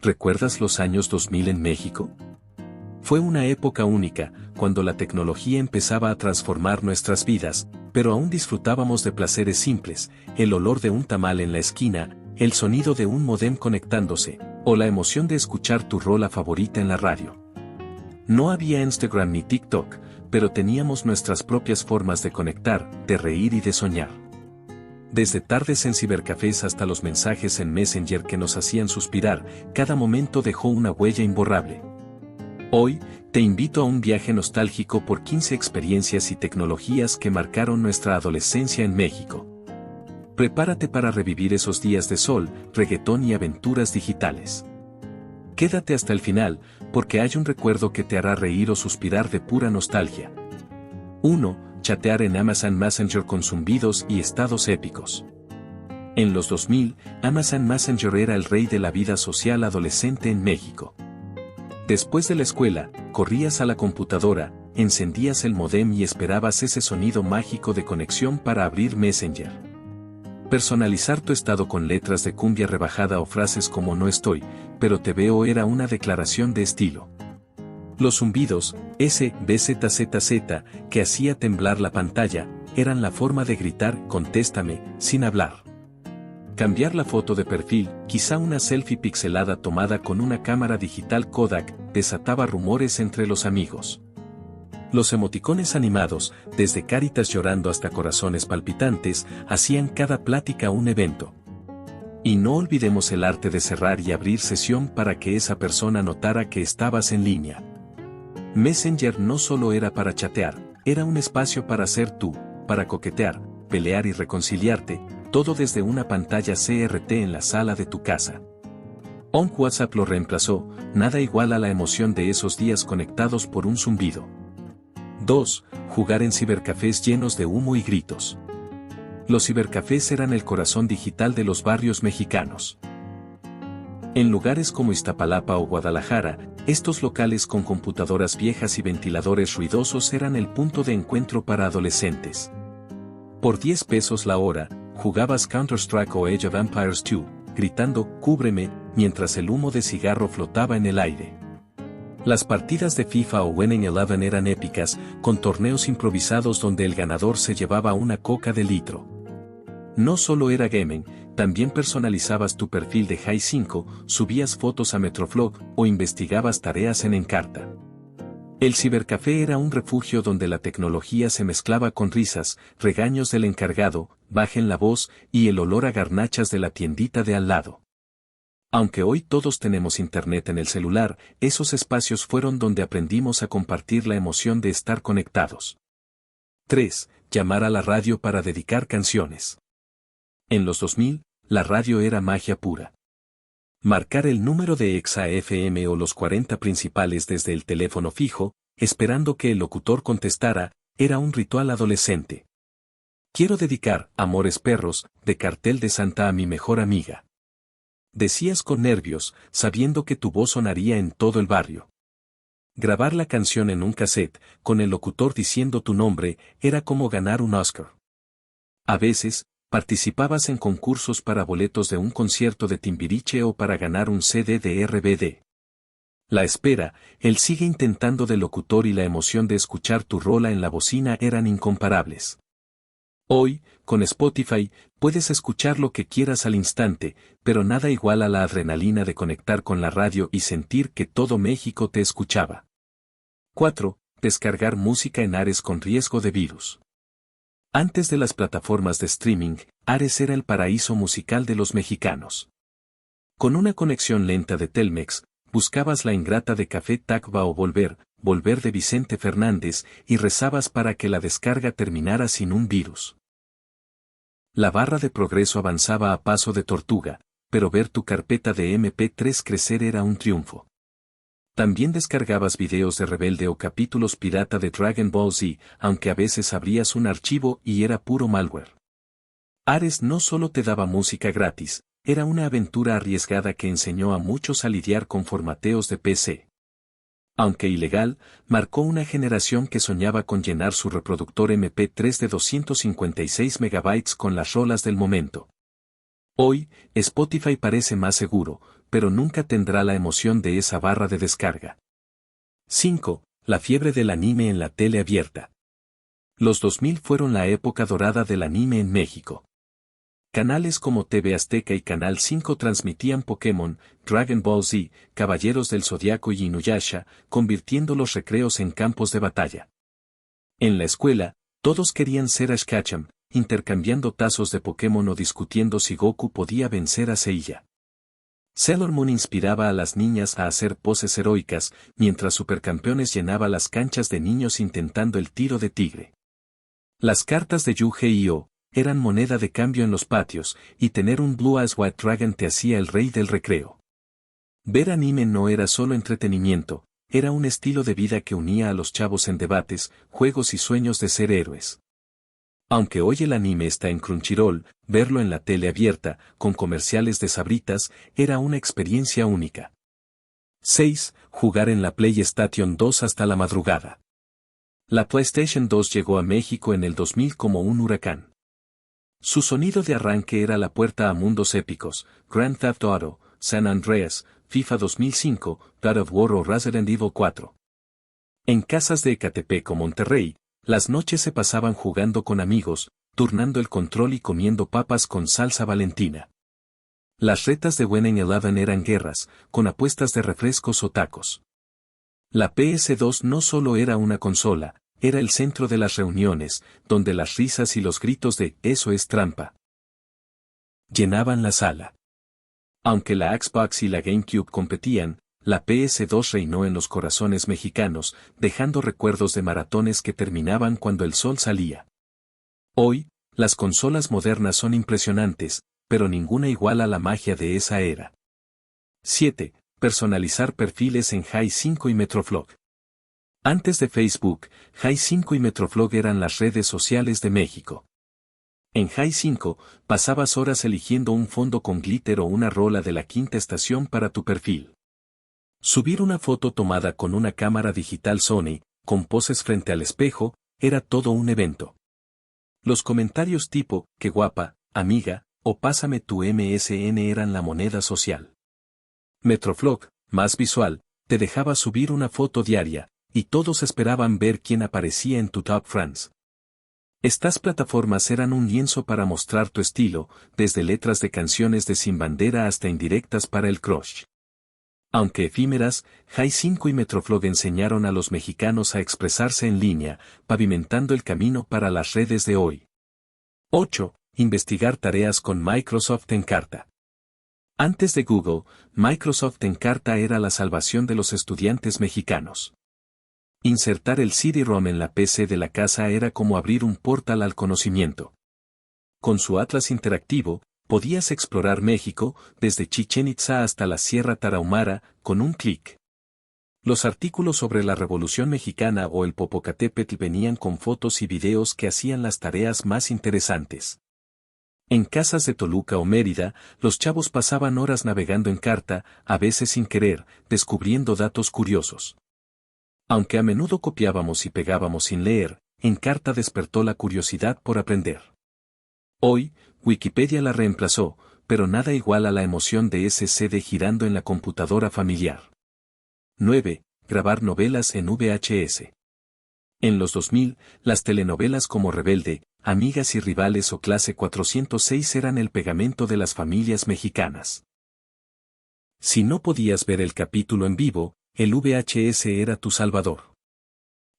¿Recuerdas los años 2000 en México? Fue una época única, cuando la tecnología empezaba a transformar nuestras vidas, pero aún disfrutábamos de placeres simples, el olor de un tamal en la esquina, el sonido de un modem conectándose, o la emoción de escuchar tu rola favorita en la radio. No había Instagram ni TikTok, pero teníamos nuestras propias formas de conectar, de reír y de soñar. Desde tardes en cibercafés hasta los mensajes en Messenger que nos hacían suspirar, cada momento dejó una huella imborrable. Hoy, te invito a un viaje nostálgico por 15 experiencias y tecnologías que marcaron nuestra adolescencia en México. Prepárate para revivir esos días de sol, reggaetón y aventuras digitales. Quédate hasta el final, porque hay un recuerdo que te hará reír o suspirar de pura nostalgia. 1. Chatear en Amazon Messenger con zumbidos y estados épicos. En los 2000, Amazon Messenger era el rey de la vida social adolescente en México. Después de la escuela, corrías a la computadora, encendías el modem y esperabas ese sonido mágico de conexión para abrir Messenger. Personalizar tu estado con letras de cumbia rebajada o frases como "no estoy, pero te veo" era una declaración de estilo. Los zumbidos, SBZZZ, que hacía temblar la pantalla, eran la forma de gritar "contéstame", sin hablar. Cambiar la foto de perfil, quizá una selfie pixelada tomada con una cámara digital Kodak, desataba rumores entre los amigos. Los emoticones animados, desde caritas llorando hasta corazones palpitantes, hacían cada plática un evento. Y no olvidemos el arte de cerrar y abrir sesión para que esa persona notara que estabas en línea. Messenger no solo era para chatear, era un espacio para ser tú, para coquetear, pelear y reconciliarte, todo desde una pantalla CRT en la sala de tu casa. WhatsApp lo reemplazó, nada igual a la emoción de esos días conectados por un zumbido. 2. Jugar en cibercafés llenos de humo y gritos. Los cibercafés eran el corazón digital de los barrios mexicanos. En lugares como Iztapalapa o Guadalajara, estos locales con computadoras viejas y ventiladores ruidosos eran el punto de encuentro para adolescentes. Por 10 pesos la hora, jugabas Counter-Strike o Age of Empires 2, gritando "cúbreme", mientras el humo de cigarro flotaba en el aire. Las partidas de FIFA o Winning Eleven eran épicas, con torneos improvisados donde el ganador se llevaba una coca de litro. No solo era gaming, también personalizabas tu perfil de High 5, subías fotos a Metroflog o investigabas tareas en Encarta. El cibercafé era un refugio donde la tecnología se mezclaba con risas, regaños del encargado, bajen la voz y el olor a garnachas de la tiendita de al lado. Aunque hoy todos tenemos internet en el celular, esos espacios fueron donde aprendimos a compartir la emoción de estar conectados. 3. Llamar a la radio para dedicar canciones. En los 2000, la radio era magia pura. Marcar el número de Exa FM o los 40 principales desde el teléfono fijo, esperando que el locutor contestara, era un ritual adolescente. Quiero dedicar "Amores Perros", de Cartel de Santa a mi mejor amiga. Decías con nervios, sabiendo que tu voz sonaría en todo el barrio. Grabar la canción en un cassette, con el locutor diciendo tu nombre, era como ganar un Oscar. A veces, participabas en concursos para boletos de un concierto de Timbiriche o para ganar un CD de RBD. La espera, el sigue intentando del locutor y la emoción de escuchar tu rola en la bocina eran incomparables. Hoy, con Spotify, puedes escuchar lo que quieras al instante, pero nada igual a la adrenalina de conectar con la radio y sentir que todo México te escuchaba. 4. Descargar música en Ares con riesgo de virus. Antes de las plataformas de streaming, Ares era el paraíso musical de los mexicanos. Con una conexión lenta de Telmex, buscabas La Ingrata de Café Tacuba o Volver de Vicente Fernández y rezabas para que la descarga terminara sin un virus. La barra de progreso avanzaba a paso de tortuga, pero ver tu carpeta de MP3 crecer era un triunfo. También descargabas videos de Rebelde o capítulos pirata de Dragon Ball Z, aunque a veces abrías un archivo y era puro malware. Ares no solo te daba música gratis, era una aventura arriesgada que enseñó a muchos a lidiar con formateos de PC. Aunque ilegal, marcó una generación que soñaba con llenar su reproductor MP3 de 256 MB con las rolas del momento. Hoy, Spotify parece más seguro, pero nunca tendrá la emoción de esa barra de descarga. 5. La fiebre del anime en la tele abierta. Los 2000 fueron la época dorada del anime en México. Canales como TV Azteca y Canal 5 transmitían Pokémon, Dragon Ball Z, Caballeros del Zodiaco y Inuyasha, convirtiendo los recreos en campos de batalla. En la escuela, todos querían ser Ash Ketchum, intercambiando tazos de Pokémon o discutiendo si Goku podía vencer a Seiya. Sailor Moon inspiraba a las niñas a hacer poses heroicas, mientras Supercampeones llenaba las canchas de niños intentando el tiro de tigre. Las cartas de Yu-Gi-Oh! Eran moneda de cambio en los patios, y tener un Blue Eyes White Dragon te hacía el rey del recreo. Ver anime no era solo entretenimiento, era un estilo de vida que unía a los chavos en debates, juegos y sueños de ser héroes. Aunque hoy el anime está en Crunchyroll, verlo en la tele abierta, con comerciales de Sabritas, era una experiencia única. 6. Jugar en la PlayStation 2 hasta la madrugada. La PlayStation 2 llegó a México en el 2000 como un huracán. Su sonido de arranque era la puerta a mundos épicos, Grand Theft Auto, San Andreas, FIFA 2005, God of War o Resident Evil 4. En casas de Ecatepec o Monterrey, las noches se pasaban jugando con amigos, turnando el control y comiendo papas con salsa Valentina. Las retas de Winning Eleven eran guerras, con apuestas de refrescos o tacos. La PS2 no solo era una consola, era el centro de las reuniones, donde las risas y los gritos de «eso es trampa» llenaban la sala. Aunque la Xbox y la GameCube competían, la PS2 reinó en los corazones mexicanos, dejando recuerdos de maratones que terminaban cuando el sol salía. Hoy, las consolas modernas son impresionantes, pero ninguna iguala la magia de esa era. 7. Personalizar perfiles en Hi5 y Metroflog. Antes de Facebook, Hi5 y Metroflog eran las redes sociales de México. En Hi5, pasabas horas eligiendo un fondo con glitter o una rola de la quinta estación para tu perfil. Subir una foto tomada con una cámara digital Sony, con poses frente al espejo, era todo un evento. Los comentarios tipo, qué guapa, amiga, o pásame tu MSN eran la moneda social. Metroflog, más visual, te dejaba subir una foto diaria, y todos esperaban ver quién aparecía en tu Top Friends. Estas plataformas eran un lienzo para mostrar tu estilo, desde letras de canciones de Sin Bandera hasta indirectas para el crush. Aunque efímeras, Hi5 y Metroflog enseñaron a los mexicanos a expresarse en línea, pavimentando el camino para las redes de hoy. 8. Investigar tareas con Microsoft Encarta. Antes de Google, Microsoft Encarta era la salvación de los estudiantes mexicanos. Insertar el CD-ROM en la PC de la casa era como abrir un portal al conocimiento. Con su atlas interactivo, podías explorar México, desde Chichén Itzá hasta la Sierra Tarahumara, con un clic. Los artículos sobre la Revolución Mexicana o el Popocatépetl venían con fotos y videos que hacían las tareas más interesantes. En casas de Toluca o Mérida, los chavos pasaban horas navegando en carta, a veces sin querer, descubriendo datos curiosos. Aunque a menudo copiábamos y pegábamos sin leer, Encarta despertó la curiosidad por aprender. Hoy, Wikipedia la reemplazó, pero nada iguala la emoción de ese CD girando en la computadora familiar. 9. Grabar novelas en VHS. En los 2000, las telenovelas como Rebelde, Amigas y Rivales o Clase 406 eran el pegamento de las familias mexicanas. Si no podías ver el capítulo en vivo, el VHS era tu salvador.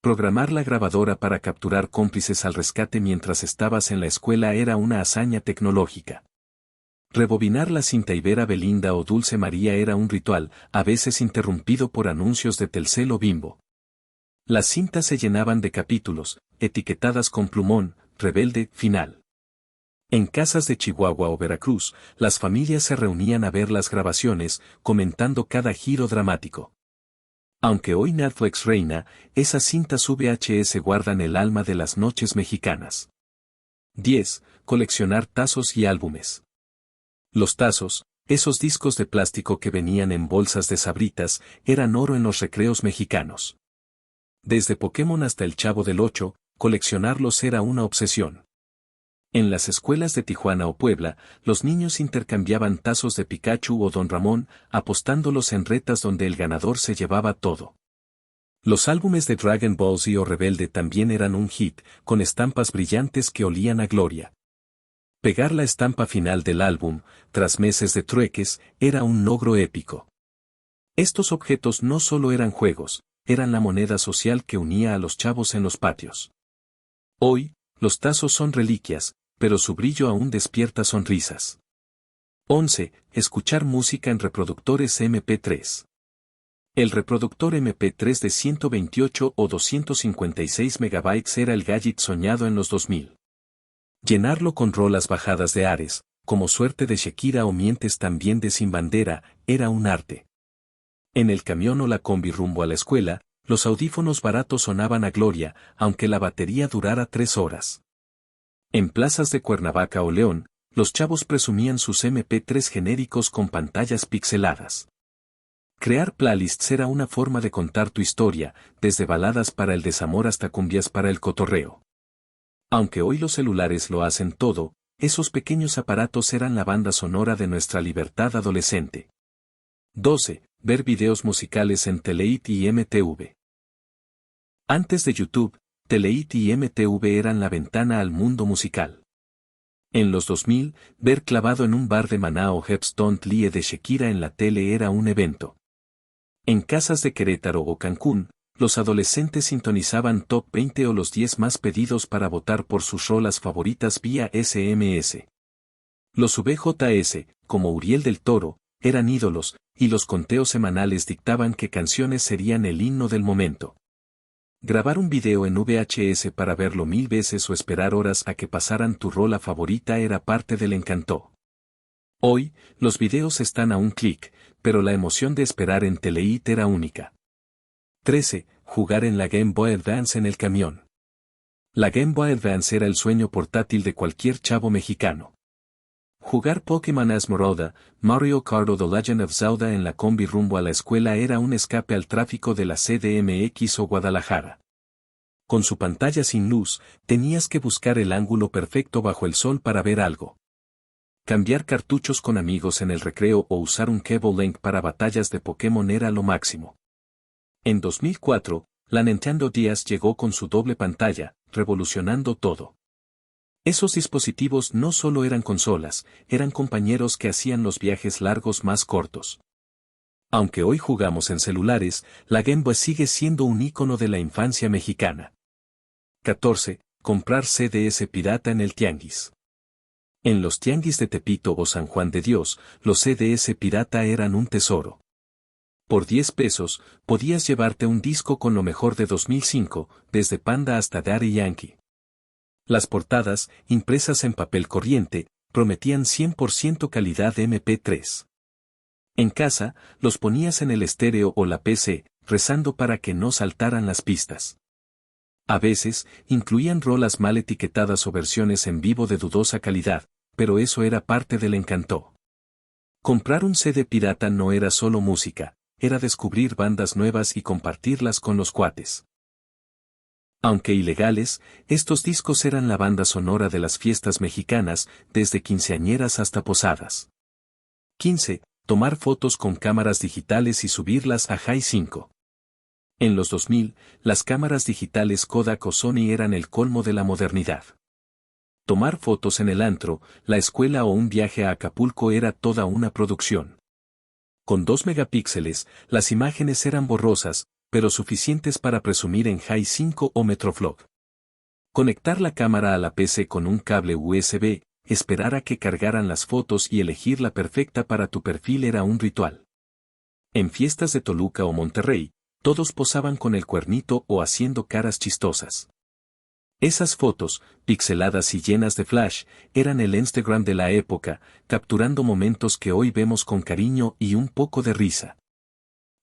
Programar la grabadora para capturar cómplices al rescate mientras estabas en la escuela era una hazaña tecnológica. Rebobinar la cinta y ver a Belinda o Dulce María era un ritual, a veces interrumpido por anuncios de Telcel o Bimbo. Las cintas se llenaban de capítulos, etiquetadas con plumón, Rebelde, final. En casas de Chihuahua o Veracruz, las familias se reunían a ver las grabaciones, comentando cada giro dramático. Aunque hoy Netflix reina, esas cintas VHS guardan el alma de las noches mexicanas. 10. Coleccionar tazos y álbumes. Los tazos, esos discos de plástico que venían en bolsas de Sabritas, eran oro en los recreos mexicanos. Desde Pokémon hasta el Chavo del Ocho, coleccionarlos era una obsesión. En las escuelas de Tijuana o Puebla, los niños intercambiaban tazos de Pikachu o Don Ramón, apostándolos en retas donde el ganador se llevaba todo. Los álbumes de Dragon Ball Z o Rebelde también eran un hit, con estampas brillantes que olían a gloria. Pegar la estampa final del álbum, tras meses de trueques, era un logro épico. Estos objetos no solo eran juegos, eran la moneda social que unía a los chavos en los patios. Hoy, los tazos son reliquias, pero su brillo aún despierta sonrisas. 11. Escuchar música en reproductores MP3. El reproductor MP3 de 128 o 256 MB era el gadget soñado en los 2000. Llenarlo con rolas bajadas de Ares, como Suerte de Shakira o Mientes también de Sin Bandera, era un arte. En el camión o la combi rumbo a la escuela, los audífonos baratos sonaban a gloria, aunque la batería durara 3 horas. En plazas de Cuernavaca o León, los chavos presumían sus MP3 genéricos con pantallas pixeladas. Crear playlists era una forma de contar tu historia, desde baladas para el desamor hasta cumbias para el cotorreo. Aunque hoy los celulares lo hacen todo, esos pequeños aparatos eran la banda sonora de nuestra libertad adolescente. 12. Ver videos musicales en Telehit y MTV. Antes de YouTube, Telehit y MTV eran la ventana al mundo musical. En los 2000, ver Clavado en un bar de Maná o Heps Don't Lie de Shakira en la tele era un evento. En casas de Querétaro o Cancún, los adolescentes sintonizaban Top 20 o los 10 más pedidos para votar por sus rolas favoritas vía SMS. Los VJS, como Uriel del Toro, eran ídolos, y los conteos semanales dictaban qué canciones serían el himno del momento. Grabar un video en VHS para verlo 1000 veces o esperar horas a que pasaran tu rola favorita era parte del encanto. Hoy, los videos están a un clic, pero la emoción de esperar en Telehit era única. 13. Jugar en la Game Boy Advance en el camión. La Game Boy Advance era el sueño portátil de cualquier chavo mexicano. Jugar Pokémon Esmeralda, Mario Kart o The Legend of Zelda en la combi rumbo a la escuela era un escape al tráfico de la CDMX o Guadalajara. Con su pantalla sin luz, tenías que buscar el ángulo perfecto bajo el sol para ver algo. Cambiar cartuchos con amigos en el recreo o usar un cable link para batallas de Pokémon era lo máximo. En 2004, la Nintendo DS llegó con su doble pantalla, revolucionando todo. Esos dispositivos no solo eran consolas, eran compañeros que hacían los viajes largos más cortos. Aunque hoy jugamos en celulares, la Game Boy sigue siendo un ícono de la infancia mexicana. 14. Comprar CDs pirata en el tianguis. En los tianguis de Tepito o San Juan de Dios, los CDs pirata eran un tesoro. Por 10 pesos, podías llevarte un disco con lo mejor de 2005, desde Panda hasta Daddy Yankee. Las portadas, impresas en papel corriente, prometían 100% calidad MP3. En casa, los ponías en el estéreo o la PC, rezando para que no saltaran las pistas. A veces, incluían rolas mal etiquetadas o versiones en vivo de dudosa calidad, pero eso era parte del encanto. Comprar un CD pirata no era solo música, era descubrir bandas nuevas y compartirlas con los cuates. Aunque ilegales, estos discos eran la banda sonora de las fiestas mexicanas, desde quinceañeras hasta posadas. 15. Tomar fotos con cámaras digitales y subirlas a High 5. En los 2000, las cámaras digitales Kodak o Sony eran el colmo de la modernidad. Tomar fotos en el antro, la escuela o un viaje a Acapulco era toda una producción. Con 2 megapíxeles, las imágenes eran borrosas, pero suficientes para presumir en High 5 o Metroflog. Conectar la cámara a la PC con un cable USB, esperar a que cargaran las fotos y elegir la perfecta para tu perfil era un ritual. En fiestas de Toluca o Monterrey, todos posaban con el cuernito o haciendo caras chistosas. Esas fotos, pixeladas y llenas de flash, eran el Instagram de la época, capturando momentos que hoy vemos con cariño y un poco de risa.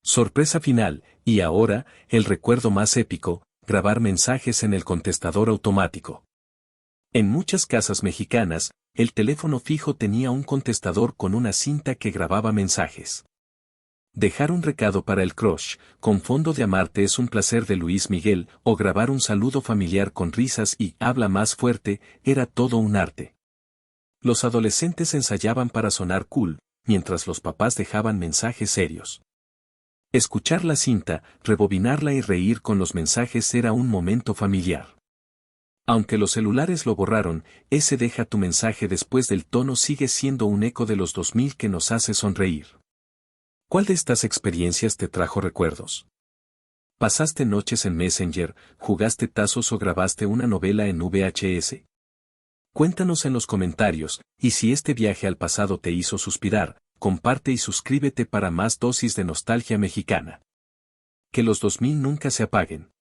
Sorpresa final, y ahora, el recuerdo más épico, grabar mensajes en el contestador automático. En muchas casas mexicanas, el teléfono fijo tenía un contestador con una cinta que grababa mensajes. Dejar un recado para el crush, con fondo de amarte es un placer de Luis Miguel, o grabar un saludo familiar con risas y habla más fuerte, era todo un arte. Los adolescentes ensayaban para sonar cool, mientras los papás dejaban mensajes serios. Escuchar la cinta, rebobinarla y reír con los mensajes era un momento familiar. Aunque los celulares lo borraron, ese deja tu mensaje después del tono sigue siendo un eco de los 2000 que nos hace sonreír. ¿Cuál de estas experiencias te trajo recuerdos? ¿Pasaste noches en Messenger, jugaste tazos o grabaste una novela en VHS? Cuéntanos en los comentarios, y si este viaje al pasado te hizo suspirar, comparte y suscríbete para más dosis de nostalgia mexicana. Que los 2000 nunca se apaguen.